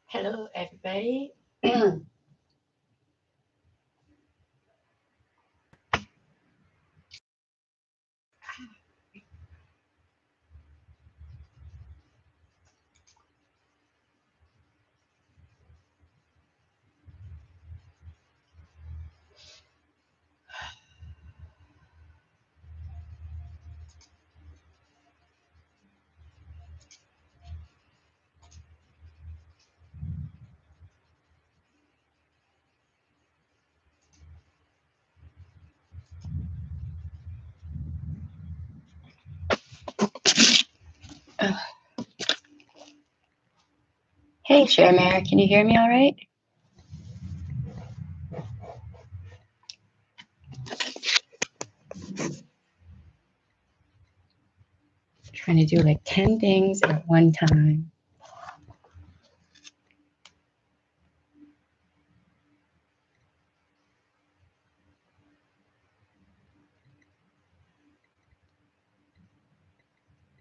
Hello, everybody. Hey, Sharmare, can you hear me all right? Trying to do like 10 things at one time.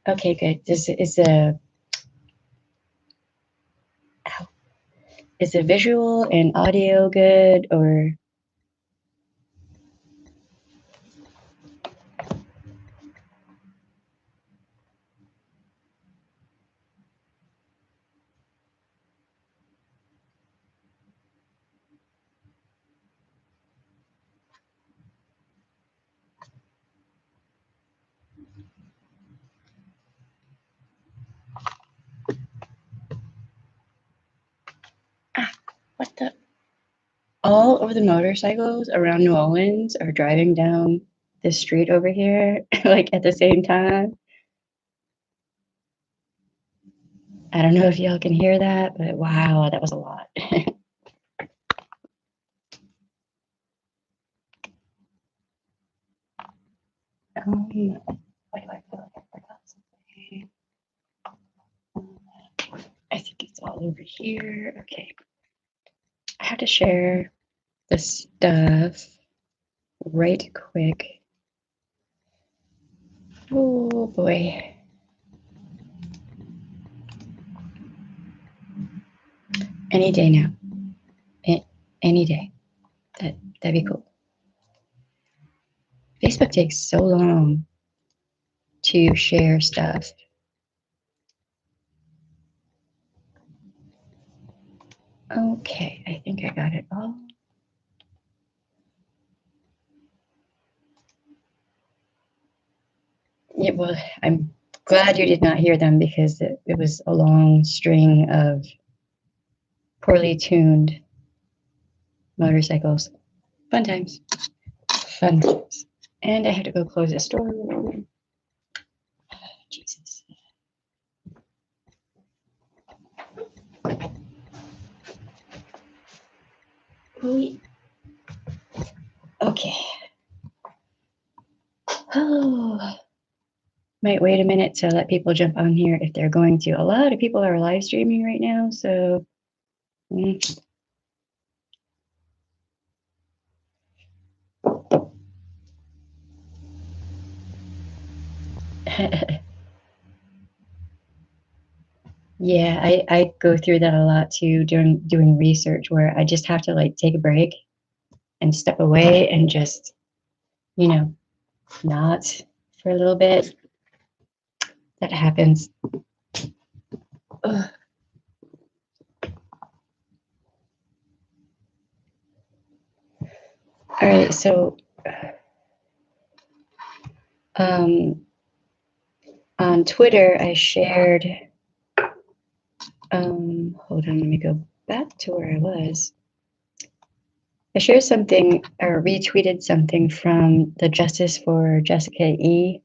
Okay, good. Is the visual and audio good, or? What the? All of the motorcycles around New Orleans are driving down this street over here, like at the same time. I don't know if y'all can hear that, but wow, that was a lot. Why do I feel like I forgot something? I think it's all over here. Okay. I have to share the stuff right quick. Oh boy. Any day now. Any day. That'd be cool. Facebook takes so long to share stuff. Okay, I think I got it all. Yeah, well, I'm glad you did not hear them because it was a long string of poorly tuned motorcycles. Fun times. Fun times. And I had to go close the store. Jesus. Okay. Oh. Might wait a minute to let people jump on here if they're going to. A lot of people are live streaming right now, so. Yeah, I go through that a lot too during doing research, where I just have to like take a break and step away and just, not for a little bit. That happens. Ugh. All right, so on Twitter, I shared, hold on, let me go back to where I was. I shared something or retweeted something from the Justice for Jessica E.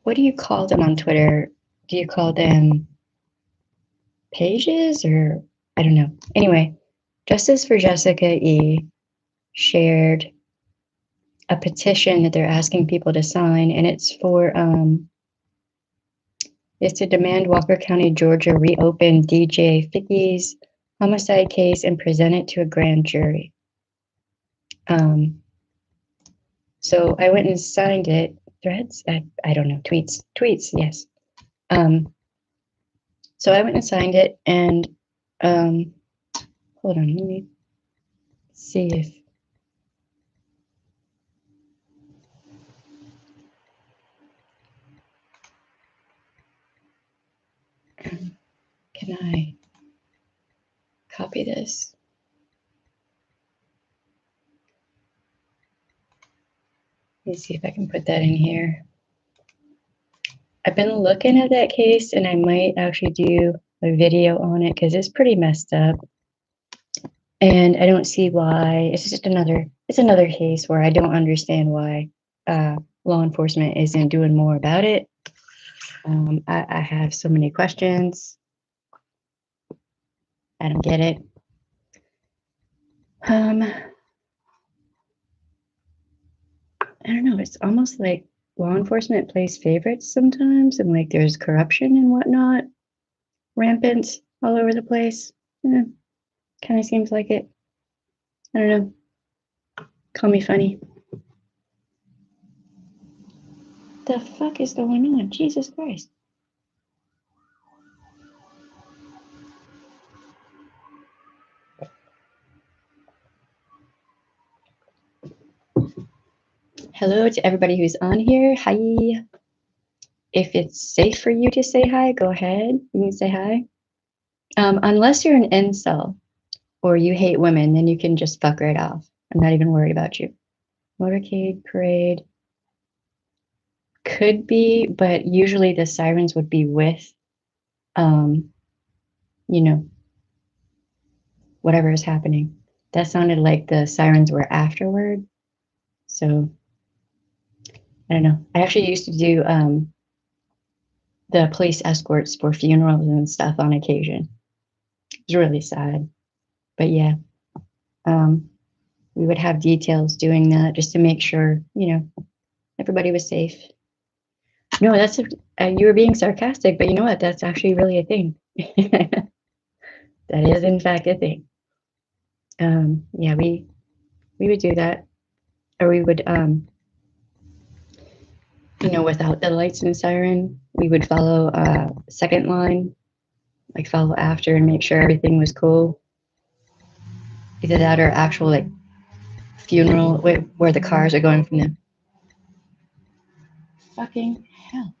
What do you call them on Twitter? Do you call them pages, or I don't know. Anyway, Justice for Jessica E. shared a petition that they're asking people to sign, and it's to demand Walker County, Georgia reopen DJ Ficky's homicide case and present it to a grand jury. So I went and signed it. Threads? I don't know. Tweets, yes. So I went and signed it, and hold on, let me see if can I copy this. Let me see if I can put that in here. I've been looking at that case, and I might actually do a video on it because it's pretty messed up. And I don't see why. It's just another case where I don't understand why law enforcement isn't doing more about it. I have so many questions. I don't get it. I don't know. It's almost like law enforcement plays favorites sometimes, and like there's corruption and whatnot rampant all over the place. Kind of seems like it. I don't know. Call me funny. The fuck is going on? Jesus Christ. Hello to everybody who's on here. Hi. If it's safe for you to say hi, go ahead. You can say hi. Unless you're an incel or you hate women, then you can just fuck right off. I'm not even worried about you. Motorcade parade. Could be, but usually the sirens would be with, you know, whatever is happening. That sounded like the sirens were afterward. So, I don't know. I actually used to do the police escorts for funerals and stuff on occasion. It was really sad. But yeah, we would have details doing that just to make sure, everybody was safe. No, that's you were being sarcastic, but you know what? That's actually really a thing. That is, in fact, a thing. Yeah, we would do that, or we would, without the lights and siren, we would follow second line, like follow after and make sure everything was cool. Either that or actual like funeral where the cars are going from the fucking hell,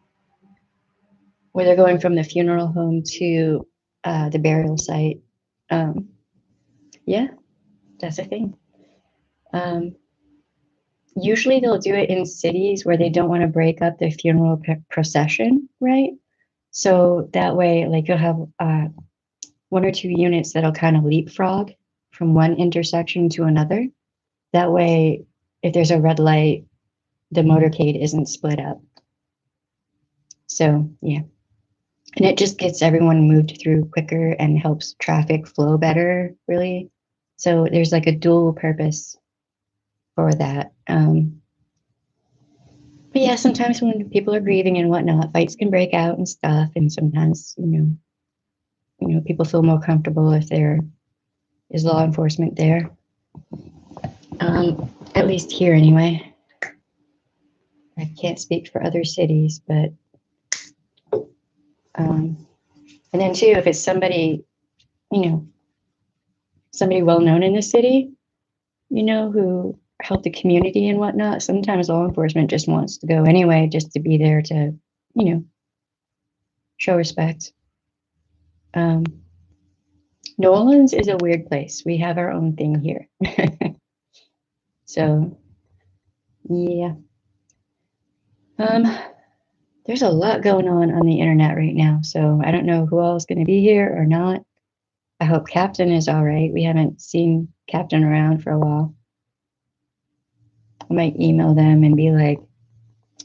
where they're going from the funeral home to the burial site. Yeah, that's a thing. Usually they'll do it in cities where they don't want to break up the funeral procession, right? So that way, like you'll have one or two units that'll kind of leapfrog from one intersection to another. That way, if there's a red light, the motorcade isn't split up. So yeah, and it just gets everyone moved through quicker and helps traffic flow better, really. So there's like a dual purpose for that. But yeah, sometimes when people are grieving and whatnot, fights can break out and stuff. And sometimes, people feel more comfortable if there is law enforcement there. At least here anyway. I can't speak for other cities, but and then too, if it's somebody, somebody well known in the city, who help the community and whatnot, sometimes law enforcement just wants to go anyway, just to be there to, show respect. New Orleans is a weird place. We have our own thing here. So, yeah. There's a lot going on the internet right now, so I don't know who all is going to be here or not. I hope Captain is all right. We haven't seen Captain around for a while. I might email them and be like,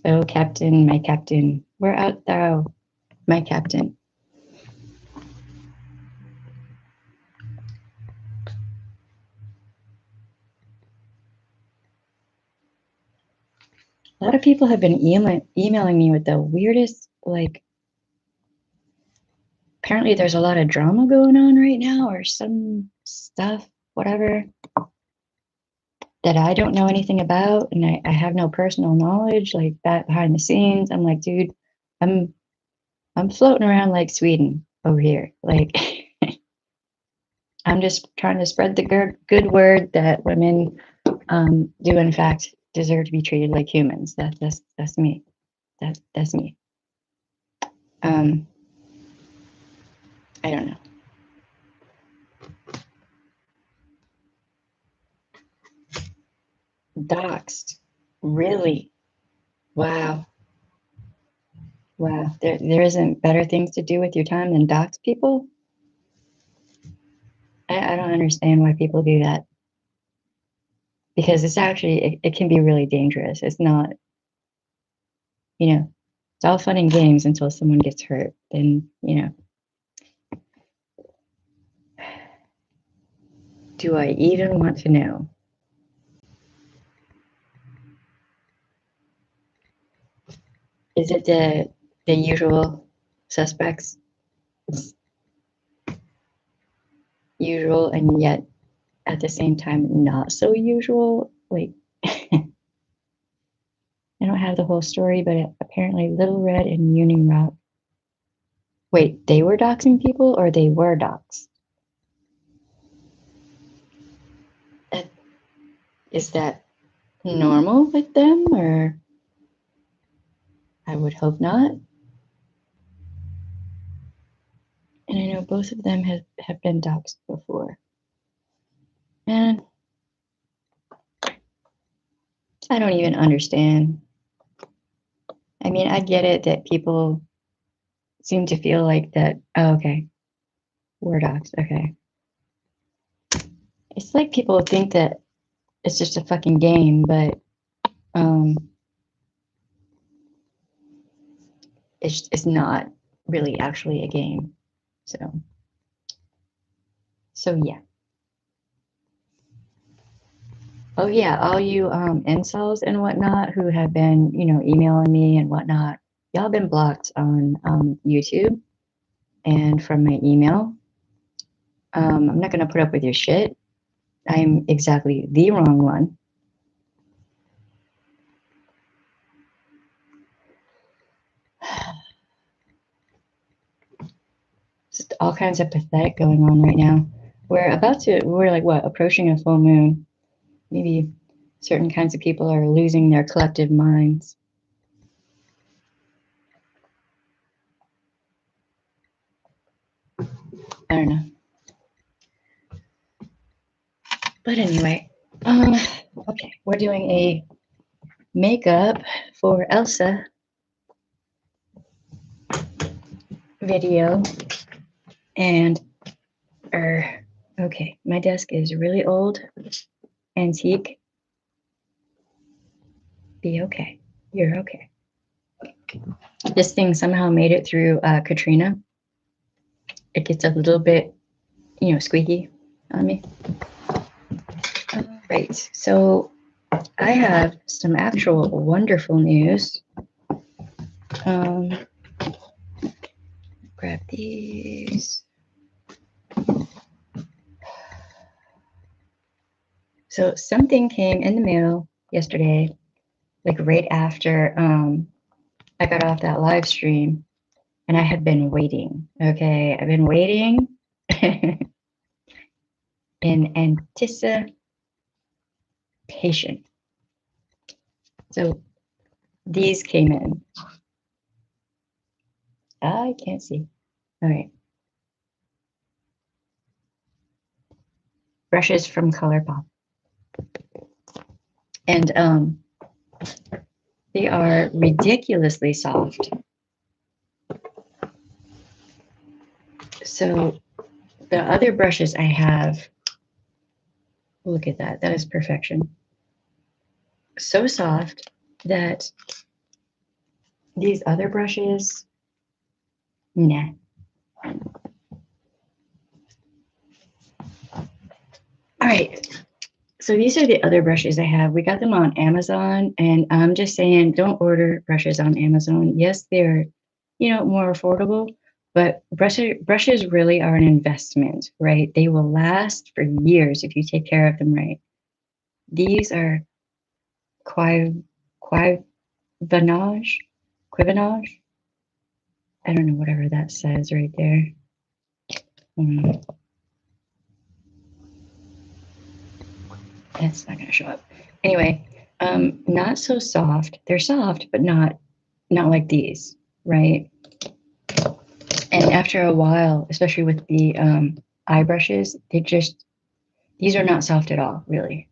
"Oh, Captain, my Captain, where art thou, my Captain?" A lot of people have been emailing me with the weirdest, like, apparently there's a lot of drama going on right now or some stuff, whatever, that I don't know anything about, and I have no personal knowledge, like that behind the scenes. I'm like, dude, I'm I'm floating around like Sweden over here. Like, I'm just trying to spread the good word that women do in fact deserve to be treated like humans. That's me. That's me. I don't know. Doxed. Really? Wow. Wow. There isn't better things to do with your time than dox people? I don't understand why people do that. Because it's actually, it can be really dangerous. It's not, it's all fun and games until someone gets hurt. Then, do I even want to know? Is it the usual suspects? Usual and yet at the same time not so usual? Like, I don't have the whole story, but apparently Little Red and Union Rock. Wait, they were doxing people or they were doxed? Is that normal with them, or I would hope not. And I know both of them have been doxed before. And I don't even understand. I mean, I get it that people seem to feel like that, oh, okay, we're doxed, okay. It's like people think that it's just a fucking game, but it's not really actually a game. So yeah. Oh yeah, all you incels and whatnot who have been, emailing me and whatnot, y'all been blocked on YouTube and from my email. I'm not gonna put up with your shit. I'm exactly the wrong one. Just all kinds of pathetic going on right now. We're like what, approaching a full moon. Maybe certain kinds of people are losing their collective minds. I don't know. But anyway, okay, we're doing a makeup for Elsa video, and okay, my desk is really old, antique. Be okay. You're okay. This thing somehow made it through Katrina. It gets a little bit, squeaky on me. All right, so I have some actual wonderful news. Grab these. So something came in the mail yesterday, like right after I got off that live stream, and I had been waiting. Okay, I've been waiting in anticipation. So these came in. I can't see. All right. Brushes from ColourPop. And they are ridiculously soft. So the other brushes I have, look at that. That is perfection. So soft that these other brushes, nah. All right. So these are the other brushes I have. We got them on Amazon, and I'm just saying, don't order brushes on Amazon. Yes, they're, more affordable, but brushes really are an investment, right? They will last for years if you take care of them right. These are Quivinage. I don't know, whatever that says right there. It's not going to show up. Anyway, not so soft. They're soft, but not like these, right? And after a while, especially with the eye brushes, these are not soft at all, really.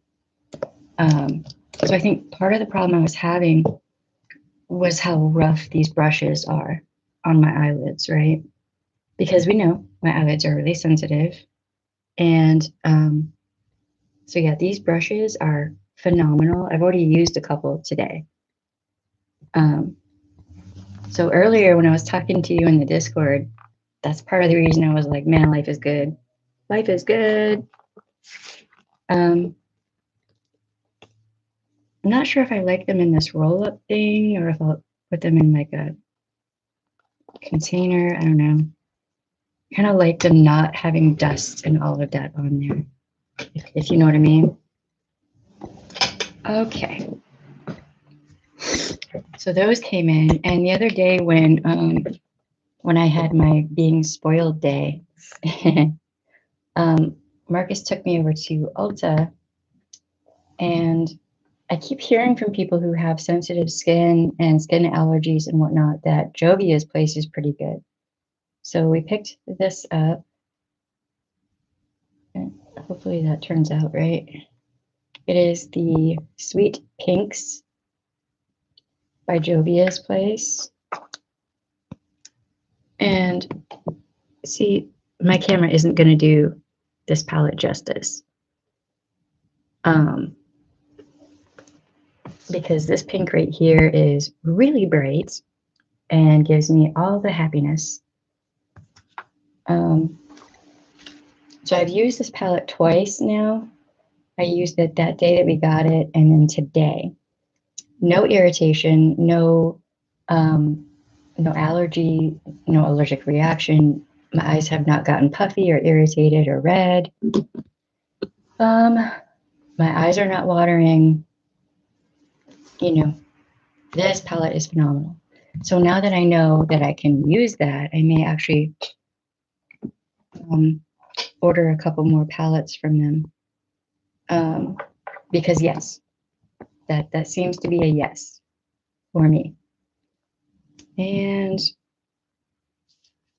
So I think part of the problem I was having was how rough these brushes are on my eyelids, right? Because we know my eyelids are really sensitive. And so yeah, these brushes are phenomenal. I've already used a couple today. So earlier when I was talking to you in the Discord, that's part of the reason I was like, man, life is good. Life is good. I'm not sure if I like them in this roll-up thing or if I'll put them in like a container. I don't know. Kind of like them not having dust and all of that on there, if you know what I mean. Okay. So those came in, and the other day when I had my being spoiled day, Marcus took me over to Ulta, and I keep hearing from people who have sensitive skin and skin allergies and whatnot that Jovia's place is pretty good. So we picked this up. And hopefully that turns out right. It is the Sweet Pinks by Jovia's place. And see, my camera isn't going to do this palette justice. Because this pink right here is really bright and gives me all the happiness. So I've used this palette twice now. I used it that day that we got it, and then today. No irritation, no allergy, no allergic reaction. My eyes have not gotten puffy or irritated or red. My eyes are not watering. You know, this palette is phenomenal. So now that I know that I can use that, I may actually order a couple more palettes from them. Because yes, that seems to be a yes for me. And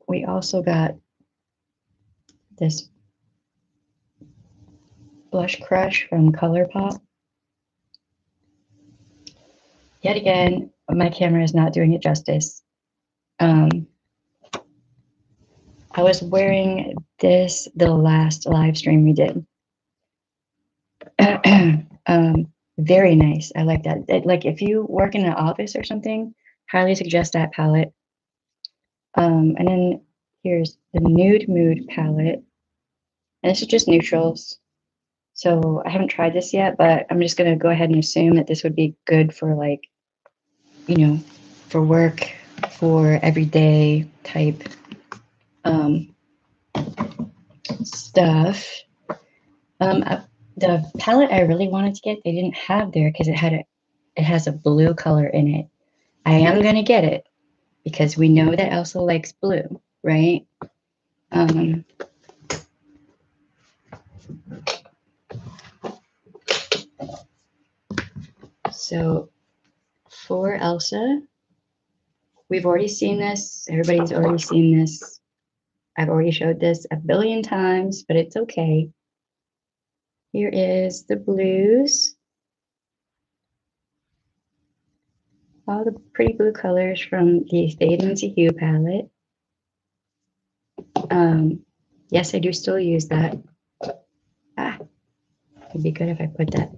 we also got this Blush Crush from ColourPop. Yet again, my camera is not doing it justice. I was wearing this the last live stream we did. Very nice. I like that. Like if you work in an office or something, highly suggest that palette. And then here's the Nude Mood palette. And this is just neutrals. So I haven't tried this yet, but I'm just going to go ahead and assume that this would be good for like, you know, for work, for everyday type stuff. The palette I really wanted to get, they didn't have there because it has a blue color in it. I am going to get it because we know that Elsa likes blue, right? So for Elsa, we've already seen this. Everybody's already seen this. I've already showed this a billion times, but it's okay. Here is the blues. All the pretty blue colors from the Fade into Hue palette. Yes, I do still use that. It'd be good if I put that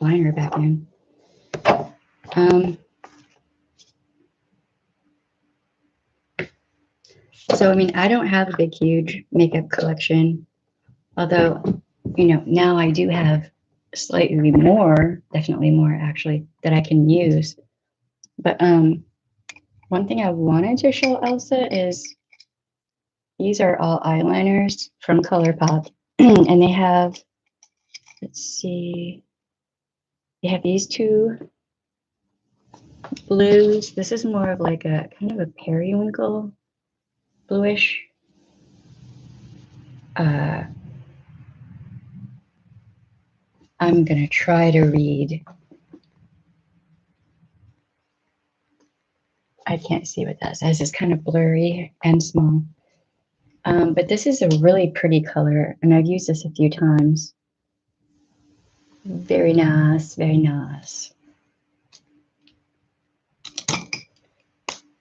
liner back in. So, I mean, I don't have a big, huge makeup collection, although, you know, now I do have slightly more, definitely more actually, that I can use. But one thing I wanted to show Elsa is these are all eyeliners from ColourPop, and they have, let's see, they have these two blues. This is more of like a kind of a periwinkle bluish. I'm gonna try to read. I can't see what that says. It's kind of blurry and small. But this is a really pretty color, and I've used this a few times. Very nice, very nice.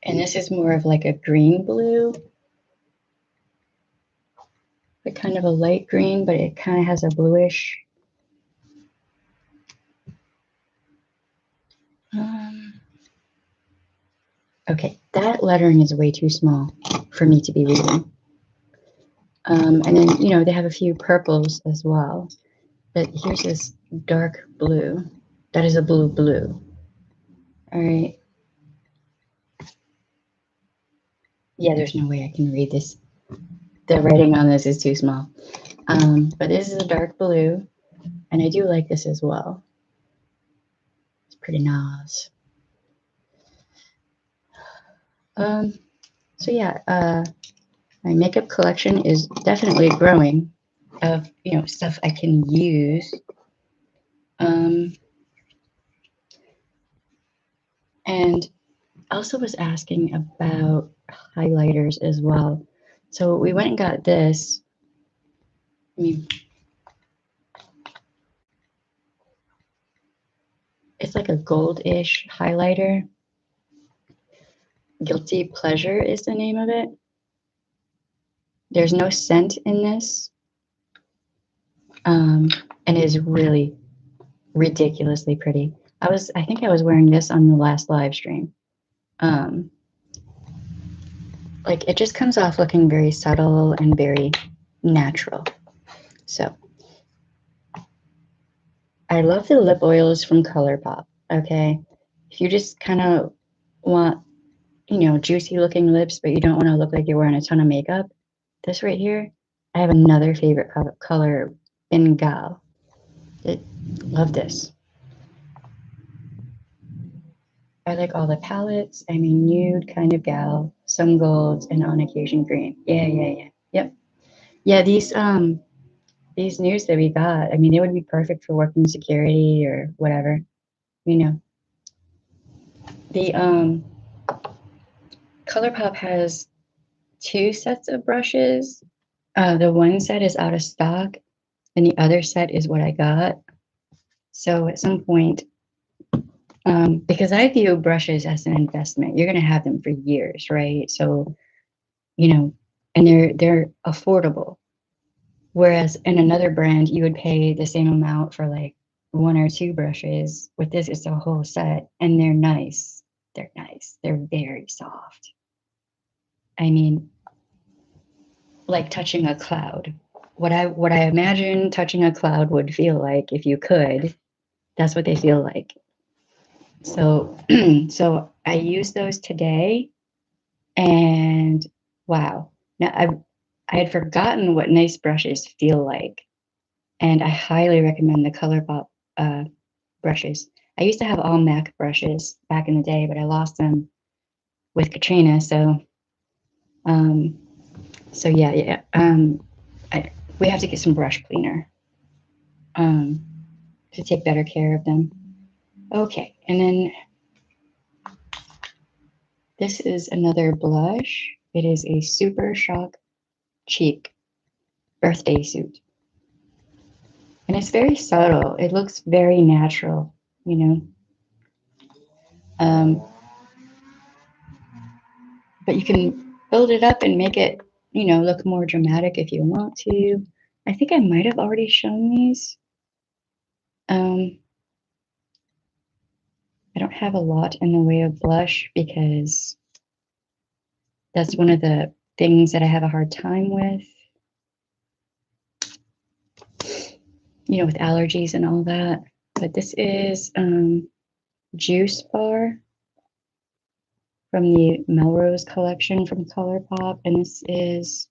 And this is more of like a green blue, but kind of a light green, but it kind of has a bluish. Okay, that lettering is way too small for me to be reading. And then, you know, they have a few purples as well. But here's this dark blue. That is a blue blue. All right. Yeah, there's no way I can read this. The writing on this is too small. But this is a dark blue, and I do like this as well. It's pretty nice. So yeah, my makeup collection is definitely growing of, you know, stuff I can use. And Elsa was asking about highlighters as well. So we went and got this. I mean, it's like a goldish highlighter. Guilty Pleasure is the name of it. There's no scent in this. And it is really ridiculously pretty. I think I was wearing this on the last live stream. Like it just comes off looking very subtle and very natural. So I love the lip oils from ColourPop. Okay, if you just kind of want, you know, juicy looking lips, but you don't want to look like you're wearing a ton of makeup, this right here. I have another favorite color, Bengal. Love this. I like all the palettes. I'm a nude kind of gal, some golds, and on occasion green. Yeah. Yep. Yeah, these nudes that we got, I mean, they would be perfect for working security or whatever, you know. The ColourPop has 2 sets of brushes. The one set is out of stock, and the other set is what I got. So at some point, because I view brushes as an investment, you're going to have them for years, right? So, you know, and they're affordable. Whereas in another brand, you would pay the same amount for like 1 or 2 brushes. With this, it's a whole set, and they're nice. They're nice. They're very soft. I mean, like touching a cloud. What I imagine touching a cloud would feel like if you could, that's what they feel like. So so I used those today, and wow. Now I had forgotten what nice brushes feel like, and I highly recommend the ColourPop brushes. I used to have all MAC brushes back in the day, but I lost them with Katrina. So yeah. We have to get some brush cleaner to take better care of them. Okay, and then this is another blush. It is a Super Shock Cheek birthday suit. And it's very subtle. It looks very natural, you know. But you can build it up and make it, you know, look more dramatic if you want to. I think I might have already shown these. I don't have a lot in the way of blush because that's one of the things that I have a hard time with, you know, with allergies and all that. But this is Juice Bar from the Melrose collection from ColourPop, and this is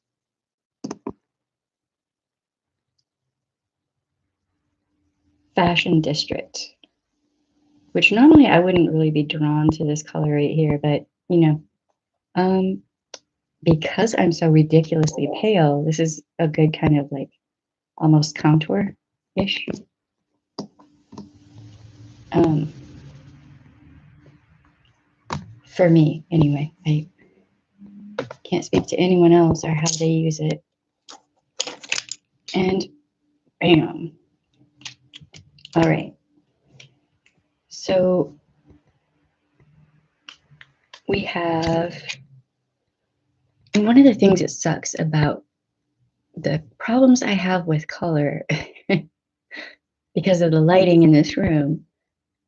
Fashion District, which normally I wouldn't really be drawn to this color right here, but you know, because I'm so ridiculously pale, this is a good kind of like almost contour-ish. For me, anyway. I can't speak to anyone else or how they use it. And bam. All right. So we have, and one of the things that sucks about the problems I have with color because of the lighting in this room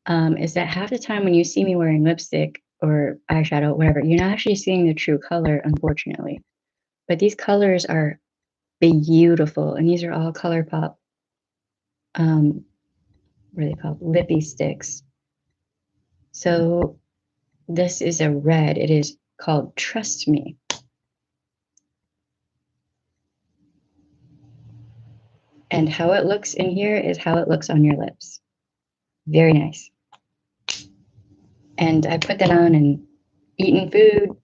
is that half the time when you see me wearing lipstick or eyeshadow, whatever, you're not actually seeing the true color, unfortunately. But these colors are beautiful, and these are all ColourPop. What are they called? Lippie Stix. So this is a red. It is called Trust Me. And how it looks in here is how it looks on your lips. Very nice. And I put that on and eaten food,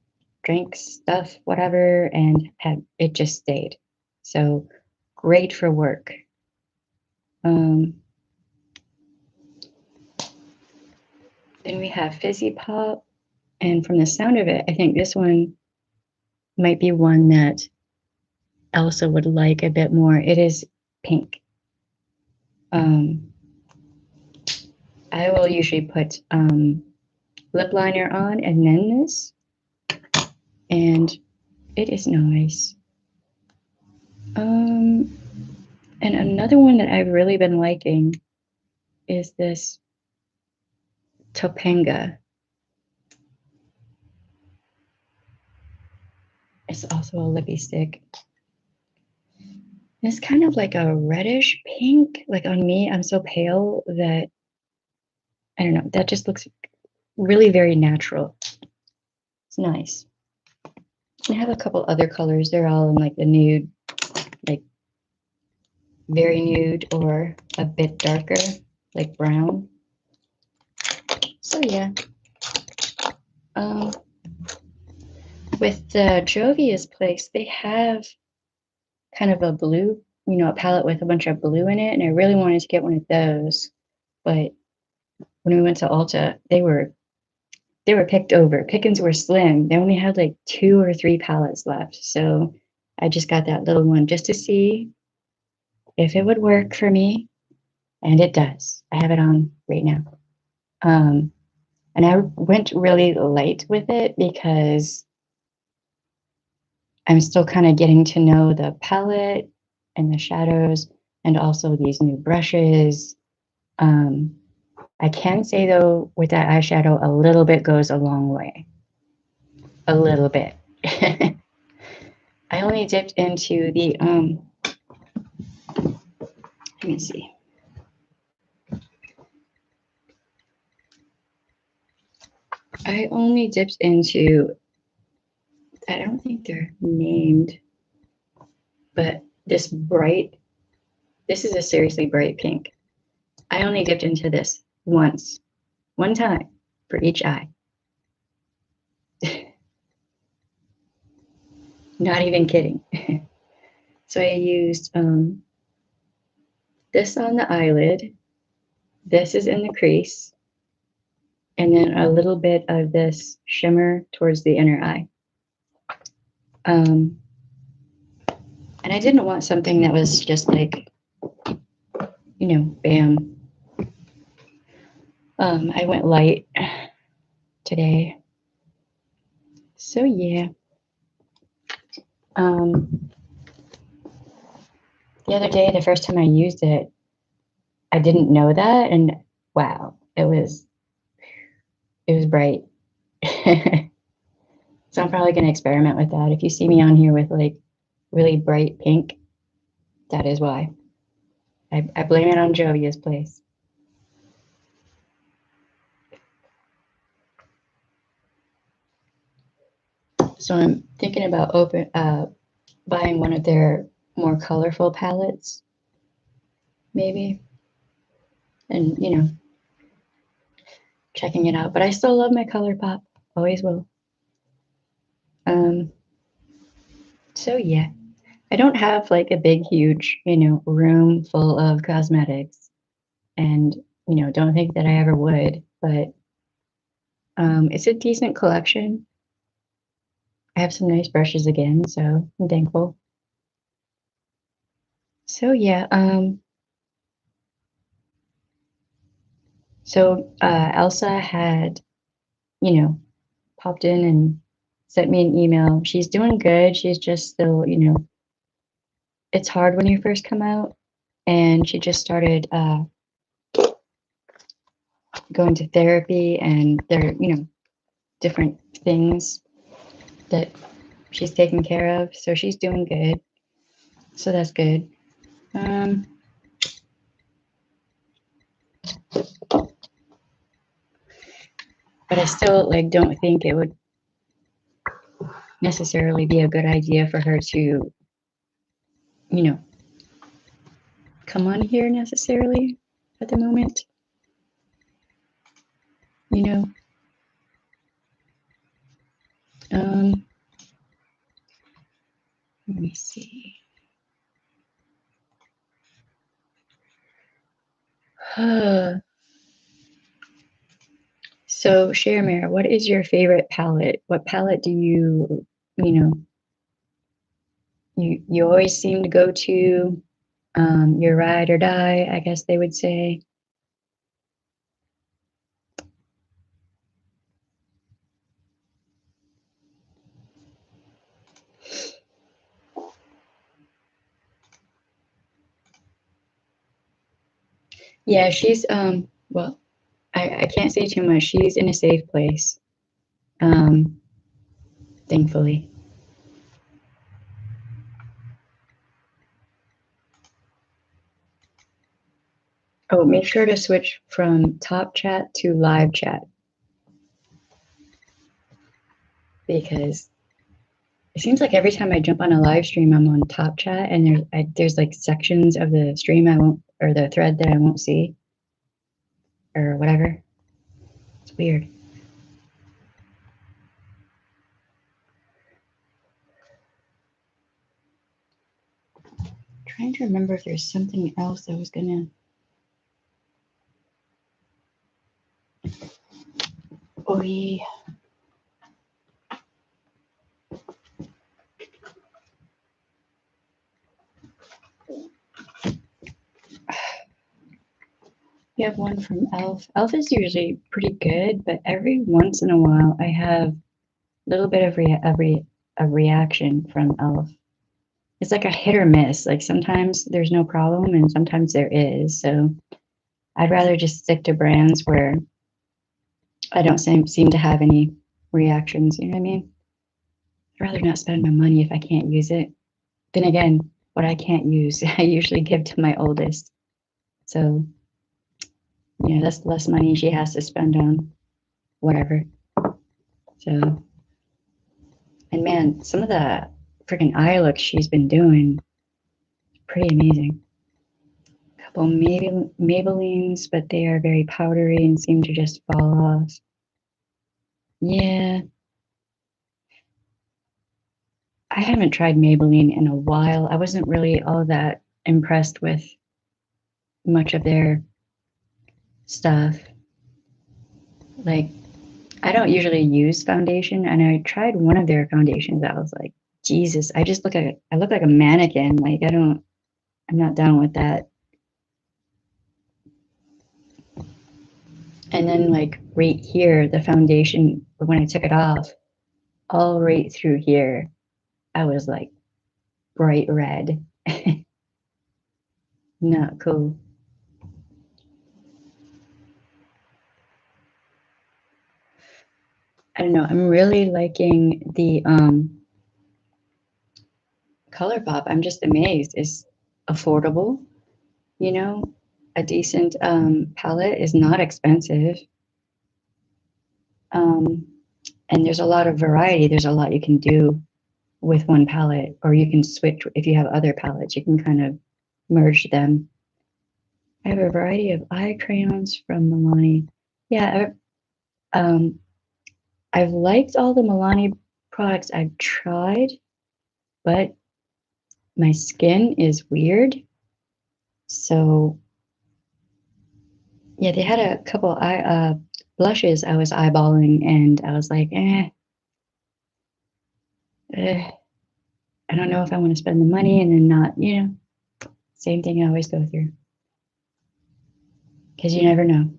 drank stuff, whatever, and it just stayed. So great for work. Then we have Fizzy Pop. And from the sound of it, I think this one might be one that Elsa would like a bit more. It is pink. I will usually put lip liner on and then this, and it is nice. And another one that I've really been liking is this Topanga. It's also a lippy stick. It's kind of like a reddish pink. Like on me, I'm so pale that, I don't know, that just looks really very natural. It's nice. I have a couple other colors. They're all in like the nude, like very nude or a bit darker, like brown. So yeah. With the Jovia's place, they have kind of a blue, a palette with a bunch of blue in it, and I really wanted to get one of those. But when we went to Ulta, they were picked over. Pickings were slim. They only had like 2 or 3 palettes left. So I just got that little one just to see if it would work for me. And it does. I have it on right now. And I went really light with it because I'm still kind of getting to know the palette and the shadows and also these new brushes. I can say though, with that eyeshadow, a little bit goes a long way. A little bit. I only dipped into the, let me see. I only dipped into, I don't think they're named, but this is a seriously bright pink. I only dipped into this one time for each eye. Not even kidding. So I used this on the eyelid. This is in the crease. And then a little bit of this shimmer towards the inner eye. And I didn't want something that was just like, bam. I went light today. So yeah. The other day, the first time I used it, I didn't know that, and wow, it was bright. So I'm probably going to experiment with that. If you see me on here with like really bright pink, that is why. I blame it on Jovia's place. So I'm thinking about buying one of their more colorful palettes, maybe, and checking it out. But I still love my ColourPop, always will. So yeah, I don't have like a big, huge, room full of cosmetics, and don't think that I ever would. But it's a decent collection. I have some nice brushes again, so I'm thankful. So yeah, Elsa had, you know, popped in and sent me an email. She's doing good. She's just still, it's hard when you first come out, and she just started going to therapy, and there, different things that she's taking care of. So she's doing good. So that's good. Um, but I still like don't think it would necessarily be a good idea for her to, you know, come on here necessarily at the moment. You know, um, let me see. So, Sharemare, what is your favorite palette? What palette do you know, you always seem to go to? Your ride or die, I guess they would say. Yeah, she's well, I can't say too much. She's in a safe place, um, thankfully. Oh, make sure to switch from top chat to live chat, because it seems like every time I jump on a live stream, I'm on top chat, and there's like sections of the stream I won't, or the thread that I won't see, or whatever. It's weird. Trying to remember if there's something else I was gonna. Oh, yeah. We have one from Elf. Elf is usually pretty good, but every once in a while I have a little bit of a reaction from Elf. It's like a hit or miss. Like sometimes there's no problem, and sometimes there is. So I'd rather just stick to brands where I don't seem to have any reactions. You know what I mean? I'd rather not spend my money if I can't use it. Then again, what I can't use, I usually give to my oldest. So that's less money she has to spend on whatever. So, and man, some of the freaking eye looks she's been doing, pretty amazing. A couple Maybellines, but they are very powdery and seem to just fall off. Yeah, I haven't tried Maybelline in a while. I wasn't really all that impressed with much of their stuff. Like, I don't usually use foundation, and I tried one of their foundations. I was like, Jesus, I look like a mannequin. Like, I'm not down with that. And then like right here, the foundation, when I took it off, all right through here, I was like bright red. Not cool. I don't know. I'm really liking the ColourPop. I'm just amazed. It's affordable, you know. A decent palette is not expensive. Um, and there's a lot of variety. There's a lot you can do with one palette, or you can switch if you have other palettes. You can kind of merge them. I have a variety of eye crayons from Milani. Yeah, I've liked all the Milani products I've tried. but my skin is weird. So yeah, they had a couple blushes I was eyeballing, and I was like, I don't know if I want to spend the money and then not, same thing I always go through. Because you never know.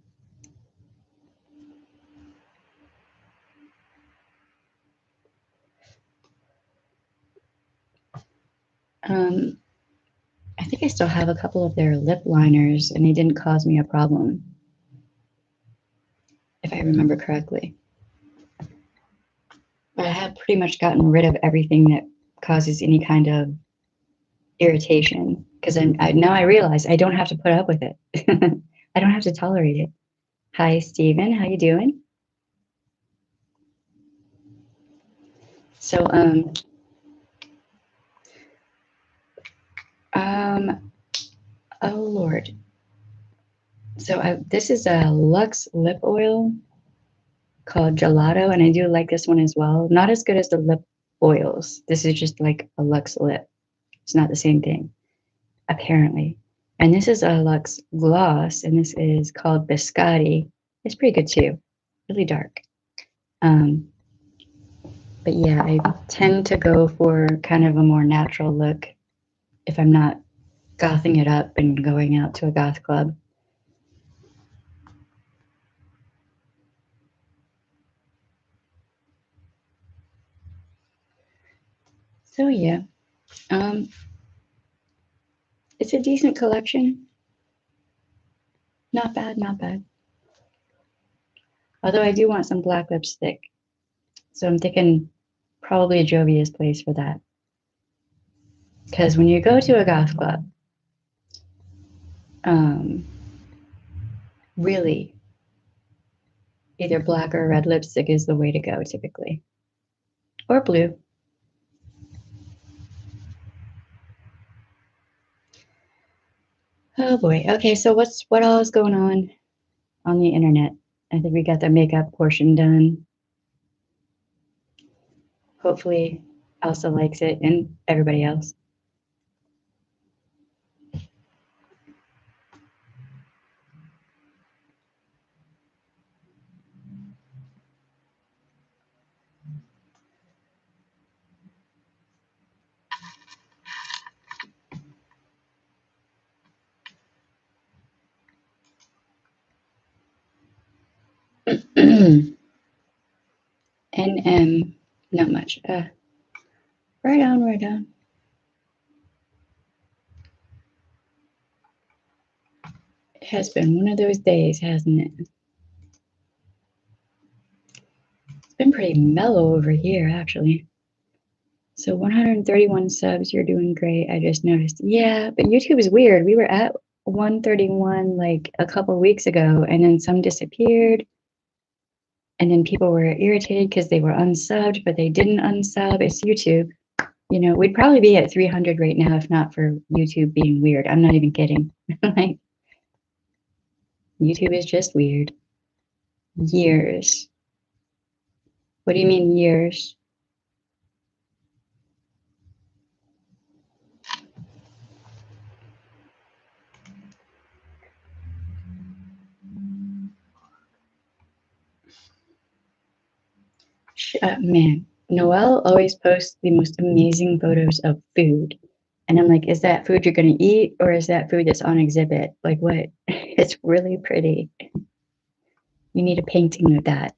I think I still have a couple of their lip liners, and they didn't cause me a problem, if I remember correctly. But I have pretty much gotten rid of everything that causes any kind of irritation, because now I realize I don't have to put up with it. I don't have to tolerate it. Hi, Steven. How you doing? So, oh Lord. So this is a Luxe lip oil called Gelato, and I do like this one as well. Not as good as the lip oils. This is just like a Luxe lip. It's not the same thing, apparently. And this is a Luxe gloss, and this is called Biscotti. It's pretty good too. Really dark. But yeah, I tend to go for kind of a more natural look if I'm not gothing it up and going out to a goth club. So yeah, it's a decent collection. Not bad, not bad. Although I do want some black lipstick. So I'm thinking probably Jovia's place for that. Because when you go to a goth club, really, either black or red lipstick is the way to go typically. Or blue. Oh boy. Okay, so what all is going on the internet? I think we got the makeup portion done. Hopefully Elsa likes it and everybody else. NM, not much. Right on, right on. It has been one of those days, hasn't it? It's been pretty mellow over here, actually. So 131 subs, you're doing great. I just noticed. Yeah, but YouTube is weird. We were at 131 like a couple weeks ago, and then some disappeared. And then people were irritated because they were unsubbed, but they didn't unsub. It's YouTube. We'd probably be at 300 right now if not for YouTube being weird. I'm not even kidding. Like, YouTube is just weird. Years. What do you mean years? Man, Noelle always posts the most amazing photos of food. And I'm like, is that food you're going to eat or is that food that's on exhibit? Like, what? It's really pretty. You need a painting of that.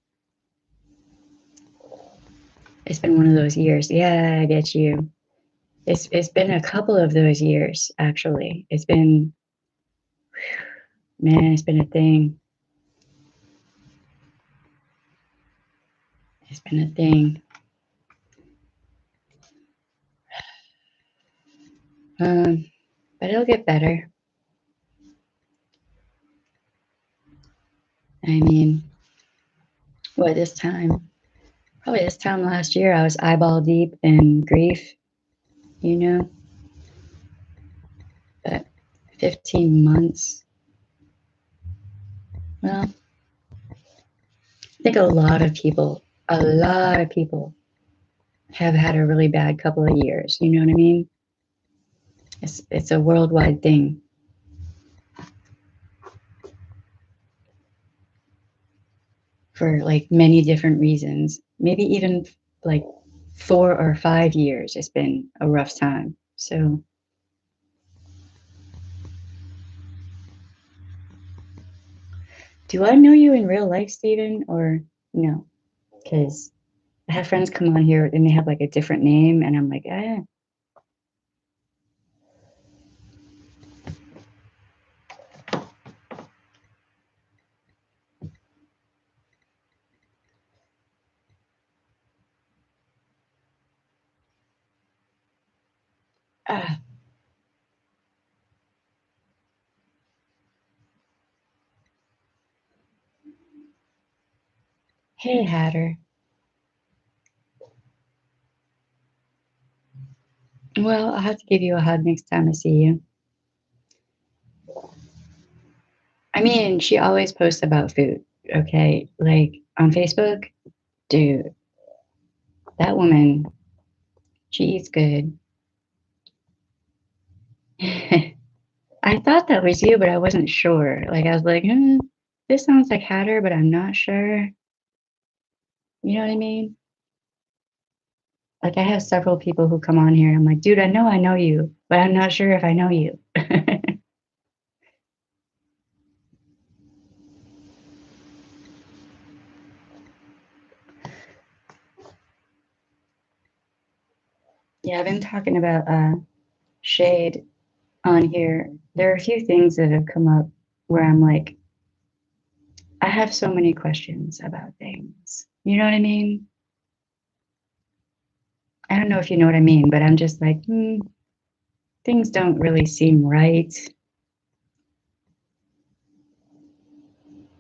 It's been one of those years. Yeah, I get you. It's been a couple of those years, actually. It's been, man, it's been a thing. It's been a thing. But it'll get better. I mean, this time? Probably this time last year, I was eyeball deep in grief, you know? But 15 months, well, I think a lot of people have had a really bad couple of years. You know what I mean? It's a worldwide thing. For like many different reasons. Maybe even like 4 or 5 years. It's been a rough time. So do I know you in real life, Steven, or no? Because I have friends come on here and they have like a different name, and I'm like, eh. Ah. Hey, Hatter. Well, I'll have to give you a hug next time I see you. I mean, she always posts about food, okay? Like on Facebook, dude, that woman, she eats good. I thought that was you, but I wasn't sure. Like, I was like, this sounds like Hatter, but I'm not sure. You know what I mean? Like, I have several people who come on here. I'm like, dude, I know you, but I'm not sure if I know you. Yeah, I've been talking about shade on here. There are a few things that have come up where I'm like, I have so many questions about things. You know what I mean? I don't know if you know what I mean, but I'm just like, things don't really seem right.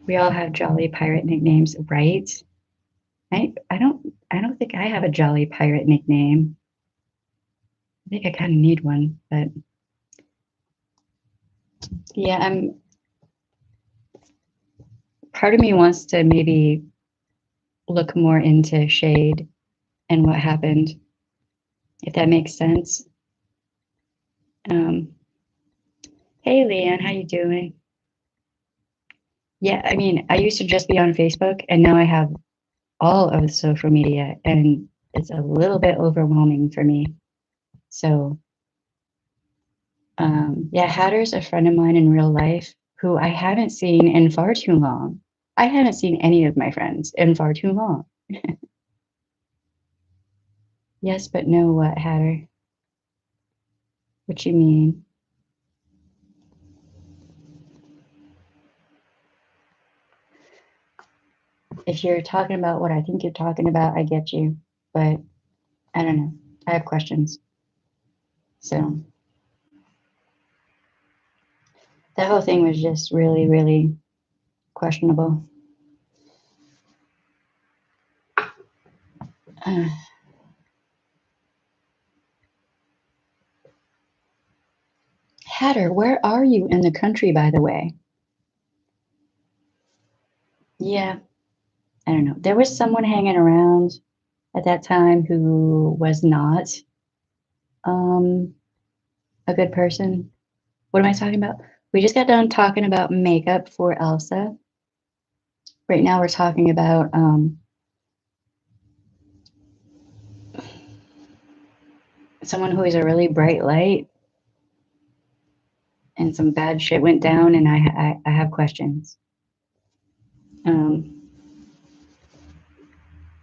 We all have jolly pirate nicknames, right? I don't think I have a jolly pirate nickname. I think I kind of need one, but yeah, part of me wants to maybe look more into shade and what happened, if that makes sense. Um, hey, Leanne, how you doing? Yeah, I mean, I used to just be on Facebook, and now I have all of the social media, and it's a little bit overwhelming for me. So, yeah, Hatter's a friend of mine in real life who I haven't seen in far too long. I haven't seen any of my friends in far too long. Yes, but no, what, Hatter? What you mean? If you're talking about what I think you're talking about, I get you. But I don't know. I have questions. So that whole thing was just really, really questionable. Uh, Hatter, where are you in the country, by the way? Yeah, I don't know. There was someone hanging around at that time who was not um, a good person. What am I talking about? We just got done talking about makeup for Elsa. Right now, we're talking about someone who is a really bright light, and some bad shit went down, and I have questions. Um,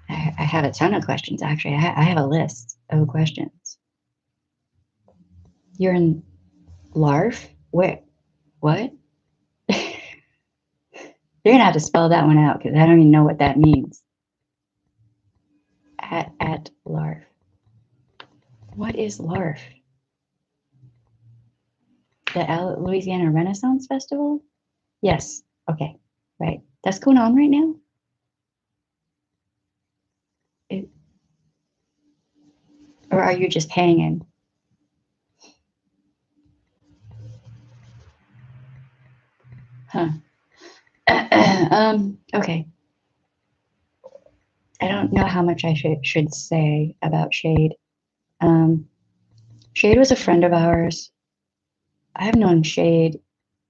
I have a ton of questions, actually. I have a list of questions. You're in LARF? Where? What? You're gonna have to spell that one out because I don't even know what that means. At LARF. What is LARF? The Louisiana Renaissance Festival? Yes. Okay. Right. That's going on right now? It, or are you just hanging? Huh. Okay. I don't know how much I should say about Shade. Shade was a friend of ours. I've known Shade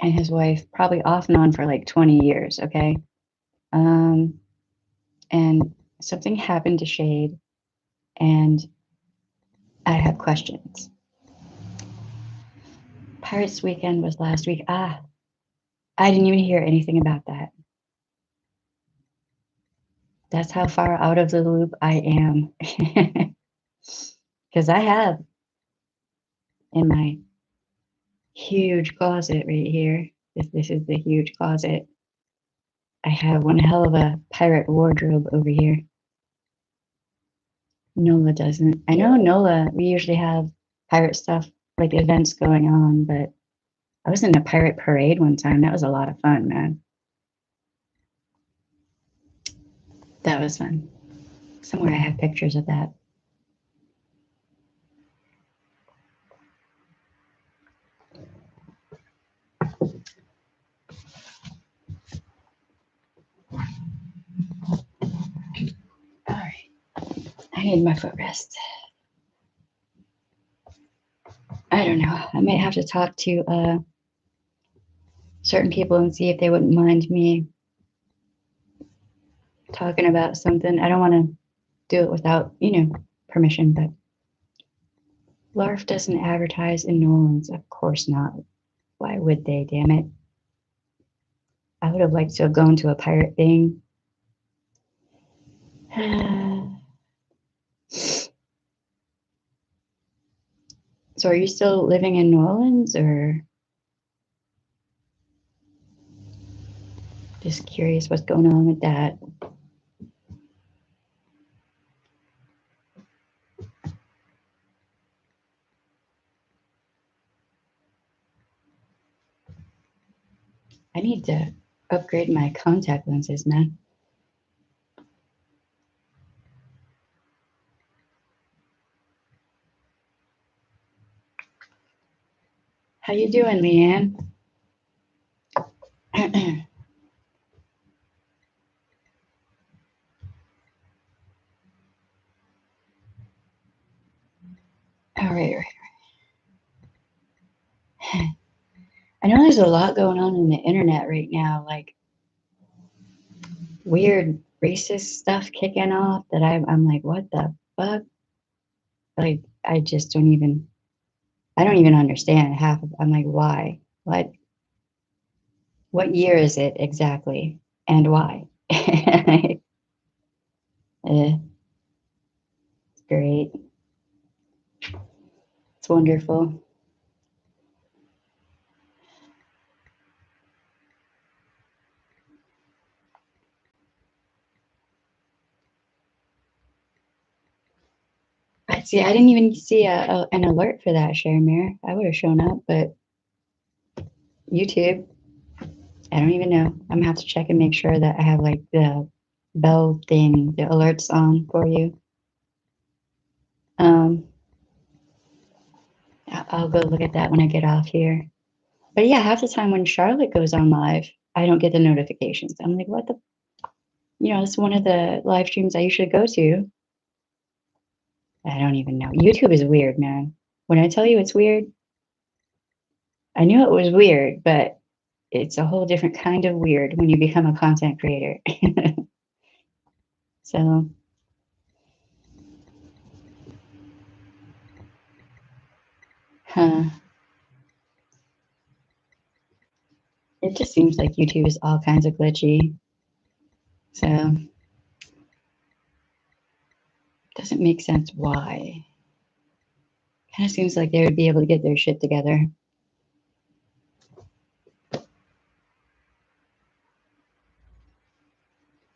and his wife probably off and on for like 20 years, okay? And something happened to Shade, and I have questions. Pirates Weekend was last week. I didn't even hear anything about that. That's how far out of the loop I am. Because I have in my huge closet right here, this is the huge closet, I have one hell of a pirate wardrobe over here. Nola doesn't. I know Nola, we usually have pirate stuff, like events going on, but I was in a pirate parade one time. That was a lot of fun, man. That was fun. Somewhere I have pictures of that. All right. I need my footrest. I don't know. I might have to talk to certain people and see if they wouldn't mind me talking about something. I don't want to do it without, permission, but LARF doesn't advertise in New Orleans. Of course not. Why would they, damn it? I would have liked to have gone to a pirate thing. So are you still living in New Orleans, or just curious what's going on with that? I need to upgrade my contact lenses, man. How you doing, Leanne? All right. I know there's a lot going on in the internet right now, like weird racist stuff kicking off that I'm like, what the fuck? Like, I just don't even understand half of. I'm like, why? What year is it exactly, and why? It's great. It's wonderful. See, I didn't even see an alert for that, Sharamir. I would have shown up, but YouTube, I don't even know. I'm gonna have to check and make sure that I have like the bell thing, the alerts on for you. I'll go look at that when I get off here. But yeah, half the time when Charlotte goes on live, I don't get the notifications. I'm like, what the? It's one of the live streams I usually go to. I don't even know. YouTube is weird, man. When I tell you it's weird, I knew it was weird, but it's a whole different kind of weird when you become a content creator. So, it just seems like YouTube is all kinds of glitchy. So, doesn't make sense why. Kind of seems like they would be able to get their shit together.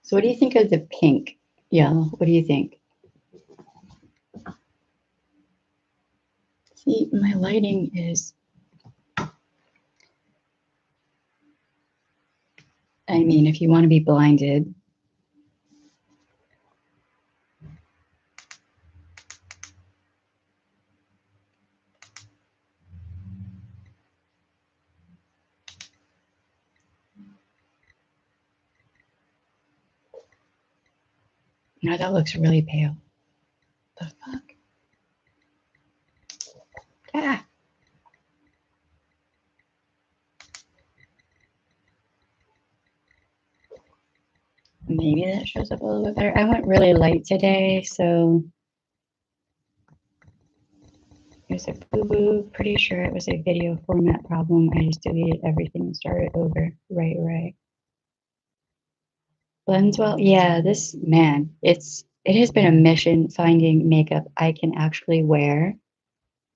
So what do you think of the pink? Yellow? What do you think? See, my lighting is, I mean, if you want to be blinded. No, that looks really pale. The fuck? Ah. Maybe that shows up a little bit better. I went really light today, so it was a boo-boo. Pretty sure it was a video format problem. I just deleted everything and started over. Right. Blends well. Yeah, this, man, it has been a mission finding makeup I can actually wear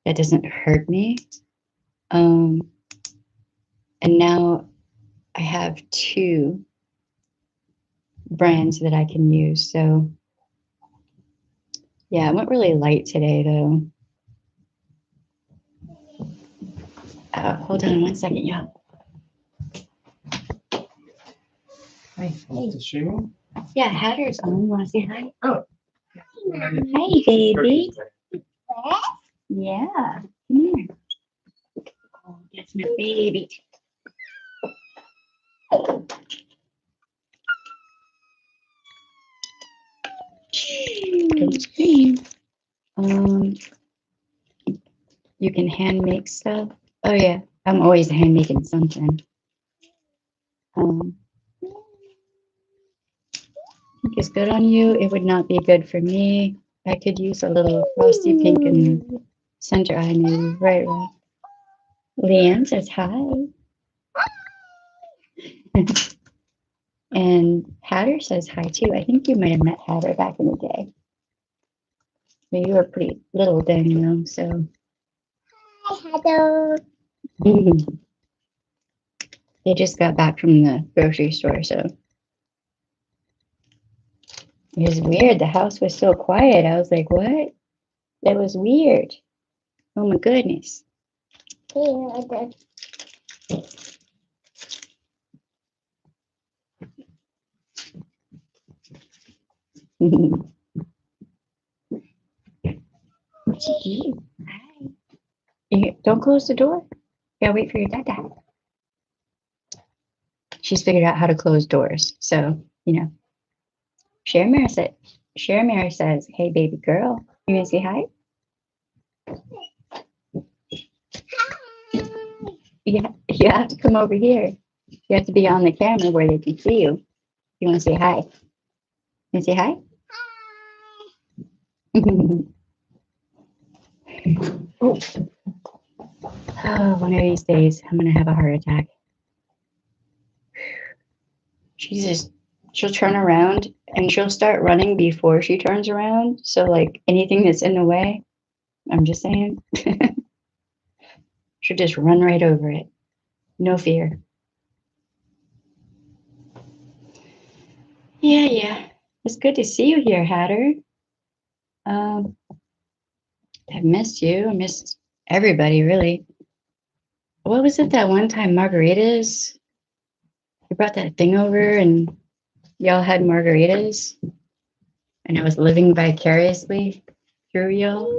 that doesn't hurt me. And now I have 2 brands that I can use. So yeah, I went really light today though. Hold on 1 second, y'all. Hey. Yeah, Hatter's on. You want to say hi? Oh. Hey, baby. Yeah. Come here. Oh, that's my baby. Don't scream. You can hand make stuff. Oh yeah, I'm always hand making something. I think it's good on you. It would not be good for me. I could use a little frosty pink in the center eye, maybe. Right. Leanne says hi. And Hatter says hi too. I think you might have met Hatter back in the day. But you were pretty little then, you know, so. Hi, Hatter. They just got back from the grocery store, so. It was weird. The house was so quiet. I was like, what? That was weird. Oh my goodness. Hi. Don't close the door. Yeah, wait for your dad. She's figured out how to close doors. So, you know. Mary says, hey, baby girl, you gonna say hi? You have to come over here. You have to be on the camera where they can see you. You want to say hi? You want to say hi? Oh, one of these days, I'm going to have a heart attack. She'll turn around and she'll start running before she turns around. So, like, anything that's in the way, I'm just saying, she'll just run right over it. No fear. Yeah. It's good to see you here, Hatter. I've missed you. I missed everybody, really. What was it that one time, margaritas? You brought that thing over and y'all had margaritas? And I was living vicariously through y'all?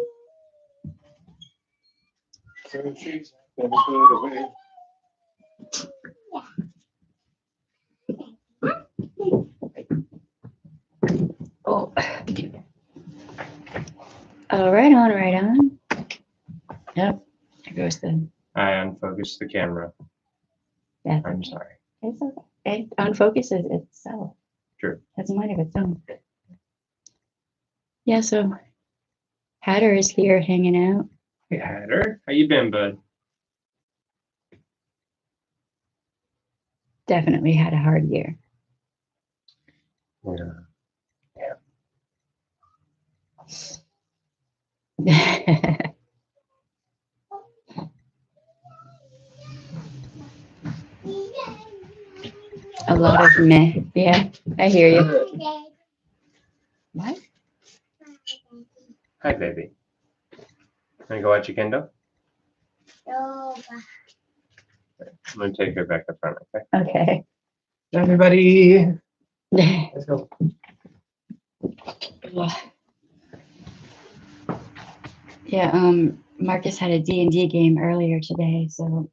Oh. Oh, right on. Yep. There goes the. I unfocused the camera. Yeah. I'm sorry. It's okay. It unfocuses itself. True. Has a mind of its own. Yeah, so Hatter is here hanging out. Hey, Hatter. How you been, bud? Definitely had a hard year. Yeah. A lot of meh. Yeah, I hear you. What? Hi, baby. Wanna go watch your Kindle? No. I'm gonna take her back up front, okay? Okay. Everybody, let's go. Yeah, Marcus had a D&D game earlier today, so.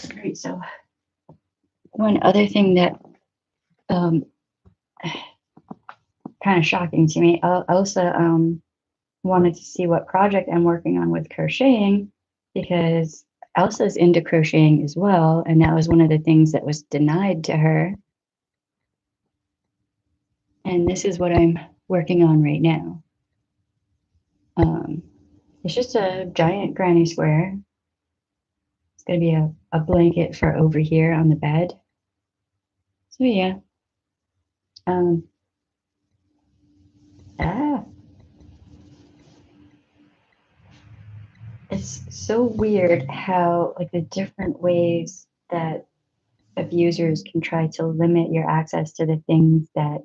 Great, so one other thing that kind of shocking to me. Elsa wanted to see what project I'm working on with crocheting because Elsa's into crocheting as well, and that was one of the things that was denied to her. And this is what I'm working on right now. It's just a giant granny square. It's going to be a blanket for over here on the bed. So yeah. It's so weird how like the different ways that abusers can try to limit your access to the things that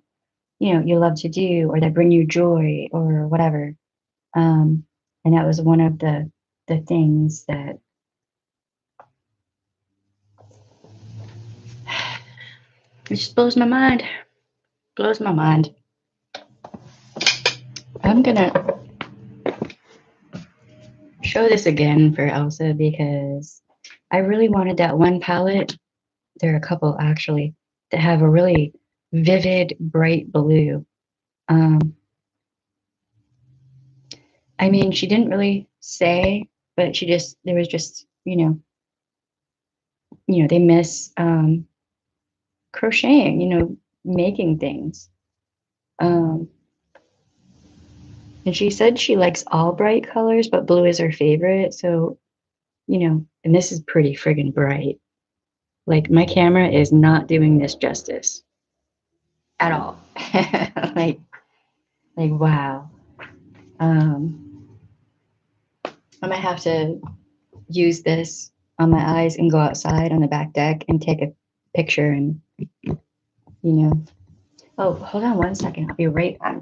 you love to do or that bring you joy or whatever. And that was one of the things that it just blows my mind. Blows my mind. I'm gonna show this again for Elsa because I really wanted that one palette. There are a couple actually that have a really vivid, bright blue. I mean, she didn't really say, but there was just, they miss crocheting, making things. And she said she likes all bright colors, but blue is her favorite. So, and this is pretty friggin' bright. Like my camera is not doing this justice at all. like wow. I might have to use this on my eyes and go outside on the back deck and take a picture and, oh, hold on one second. I'll be right back.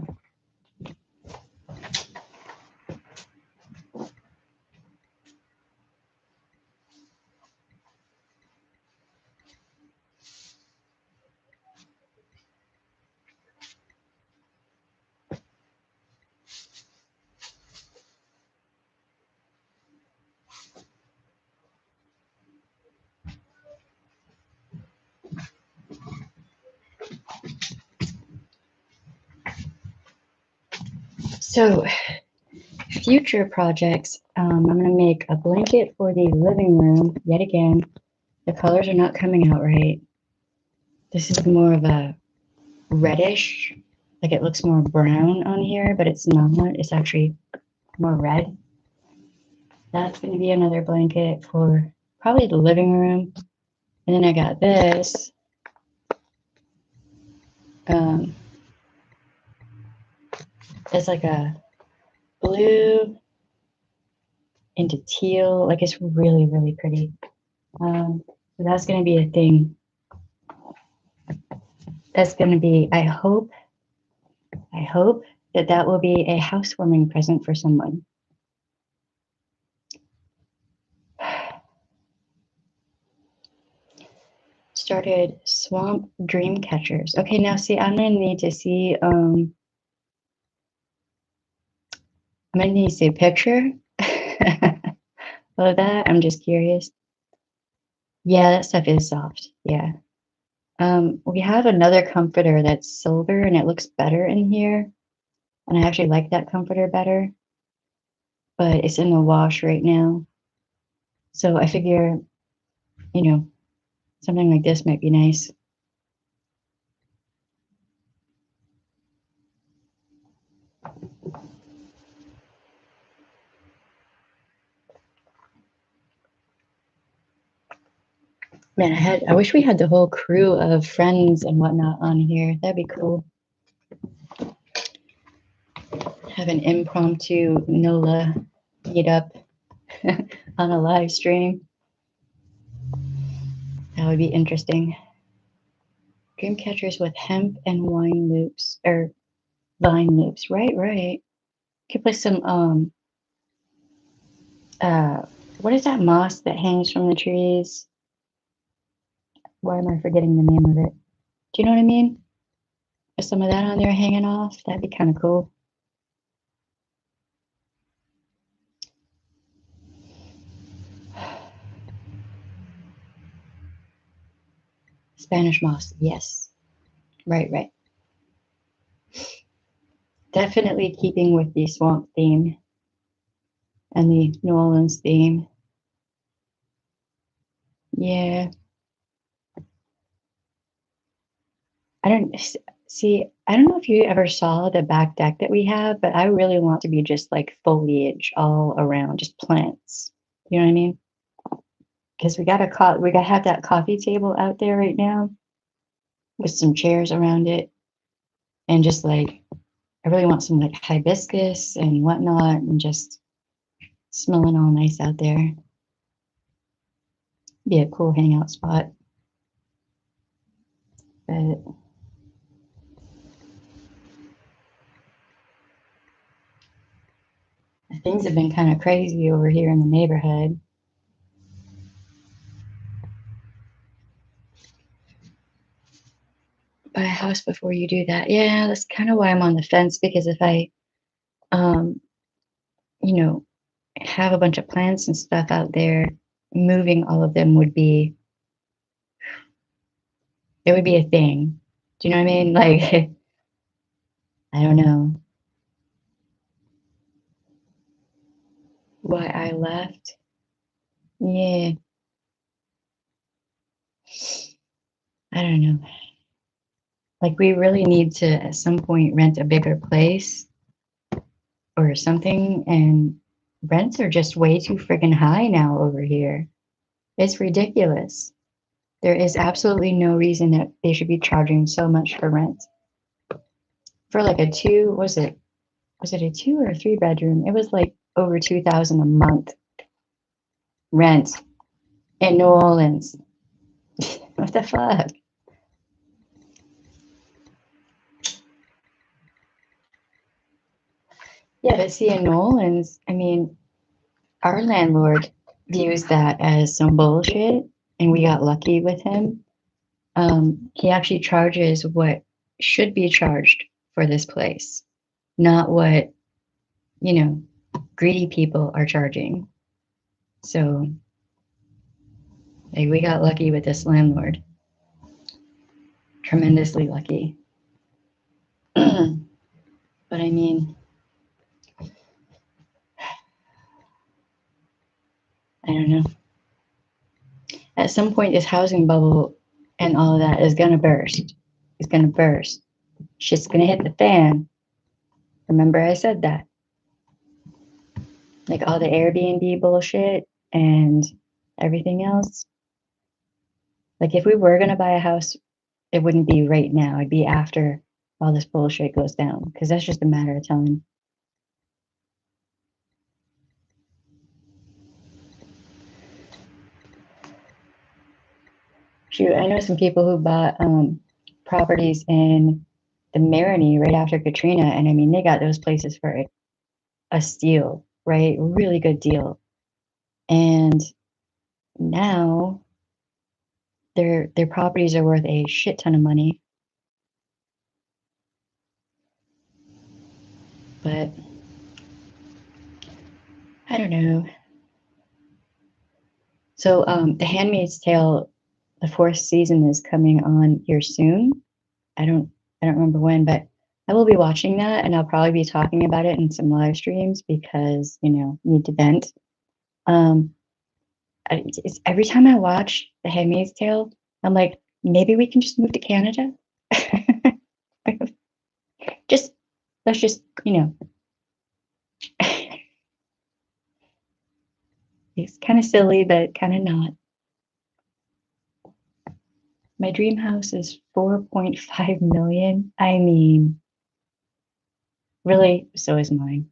So, future projects, I'm going to make a blanket for the living room. Yet again, the colors are not coming out right. This is more of a reddish, like it looks more brown on here, but it's not. It's actually more red. That's going to be another blanket for probably the living room. And then I got this. It's like a blue into teal. Like it's really, really pretty. So that's going to be a thing. That's going to be, I hope that will be a housewarming present for someone. Started Swamp Dream Catchers. Okay, now see, I'm going to need to see, I'm going to need to see a picture of that. I'm just curious. Yeah, that stuff is soft. Yeah. We have another comforter that's silver and it looks better in here. And I actually like that comforter better, but it's in the wash right now. So I figure, something like this might be nice. Man, I wish we had the whole crew of friends and whatnot on here. That'd be cool. Have an impromptu NOLA meetup on a live stream. That would be interesting. Dream catchers with hemp and wine loops or vine loops. Right. Could put some what is that moss that hangs from the trees? Why am I forgetting the name of it? Do you know what I mean? Put some of that on there hanging off. That'd be kind of cool. Spanish moss, yes. Right. Definitely keeping with the swamp theme and the New Orleans theme. Yeah. I don't see, I don't know if you ever saw the back deck that we have, but I really want to be just like foliage all around, just plants. You know what I mean? Because we got to have that coffee table out there right now with some chairs around it, and just like I really want some like hibiscus and whatnot, and just smelling all nice out there. Be a cool hangout spot. But things have been kind of crazy over here in the neighborhood. Buy a house before you do that. Yeah, that's kind of why I'm on the fence, because if I, you know, have a bunch of plants and stuff out there, moving all of them would be, it would be a thing. Do you know what I mean? Like, I don't know why I left. Yeah, I don't know. Like, we really need to at some point rent a bigger place or something, and rents are just way too freaking high now over here. It's ridiculous. There is absolutely no reason that they should be charging so much for rent. For like a two, was it a 2 or a 3 bedroom? It was like over 2,000 a month rent in New Orleans. What the fuck? Yeah, but see, in New Orleans, I mean, our landlord views that as some bullshit, and we got lucky with him. He actually charges what should be charged for this place, not what, you know, greedy people are charging. So, like, we got lucky with this landlord. Tremendously lucky. But I mean, I don't know. At some point, this housing bubble and all of that is going to burst. It's going to burst. Shit's going to hit the fan. Remember, I said that. Like all the Airbnb bullshit and everything else. Like, if we were going to buy a house, it wouldn't be right now. It'd be after all this bullshit goes down, because that's just a matter of time. Shoot, I know some people who bought properties in the Marigny right after Katrina, and I mean, they got those places for a steal, right? Really good deal. And now their properties are worth a shit ton of money. But I don't know. So The Handmaid's Tale, the 4th season is coming on here soon. I don't remember when, but I will be watching that, and I'll probably be talking about it in some live streams because, you know, need to vent. Every time I watch The Handmaid's Tale, I'm like, maybe we can just move to Canada. Let's just, you know. It's kind of silly, but kind of not. My dream house is 4.5 million. I mean, really, so is mine.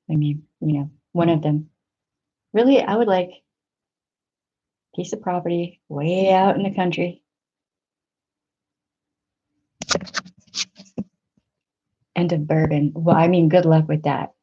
I mean, you know, one of them. Really, I would like a piece of property way out in the country. And of bourbon. Well, I mean, good luck with that.